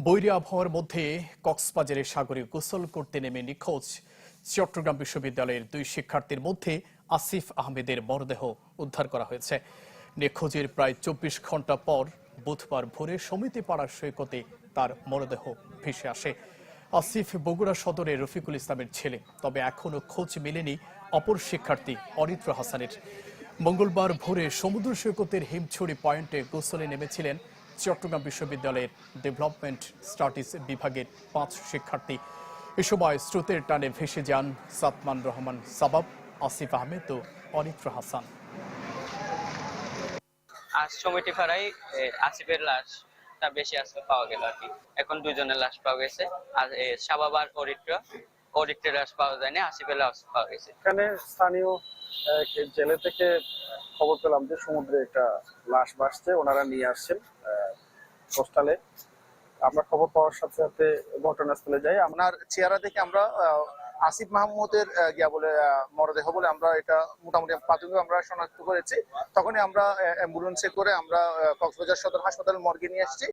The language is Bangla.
বৈরী আবহাওয়ার মধ্যে কক্সবাজারে সাগরে গোসল করতে নেমে নিখোঁজ চট্টগ্রাম বিশ্ববিদ্যালয়ের 2 শিক্ষার্থীর মধ্যে আসিফ আহমেদের মরদেহ উদ্ধার করা হয়েছে। নিখোঁজের প্রায় 24 ঘন্টা পর বুধবার ভোরে সমিতিপাড়ার সৈকতে তার মরদেহ ভেসে আসে। আসিফ বগুড়া সদরের রফিকুল ইসলামের ছেলে, তবে এখনো খোঁজ মেলেনি অপর শিক্ষার্থী অরিত্র হাসানের। মঙ্গলবার ভোরে সমুদ্র সৈকতের হিমছড়ি পয়েন্টে গোসলে নেমেছিলেন চট্টগ্রাম বিশ্ববিদ্যালয়ের ডেভেলপমেন্ট স্টাডিজ বিভাগের 5 শিক্ষার্থী। এ সময় স্রোতের টানে ভেসে যান সাতমান রহমান সাবাব, আসিফ আহমেদ ও অরিত্র হাসান। আজ কমিটি পাড়ায় আসিফের লাশটা বেশি আসলে পাওয়া গেল আর কি। এখন 2 জনের লাশ পাওয়া গেছে, আর সাবাব আর অরিত্রের লাশ পাওয়া যায়নি, আসিফের লাশ পাওয়া গেছে। এখানে স্থানীয় জেলে থেকে খবর পেলাম যে সমুদ্রে একটা লাশ ভাসছে, ওনারা নিয়ে আসছেন পোস্টালে। আমরা খবর পাওয়ার সাথে সাথে ঘটনাস্থলে যাই। আপনার চেহারা দেখে আমরা আসিফ মাহমুদের মরদেহ বলে আমরা এটা মোটামুটি প্রাথমিক আমরা শনাক্ত করেছি। তখনই আমরা অ্যাম্বুলেন্সে করে আমরা কক্সবাজার সদর হাসপাতাল মর্গে নিয়ে আসছি।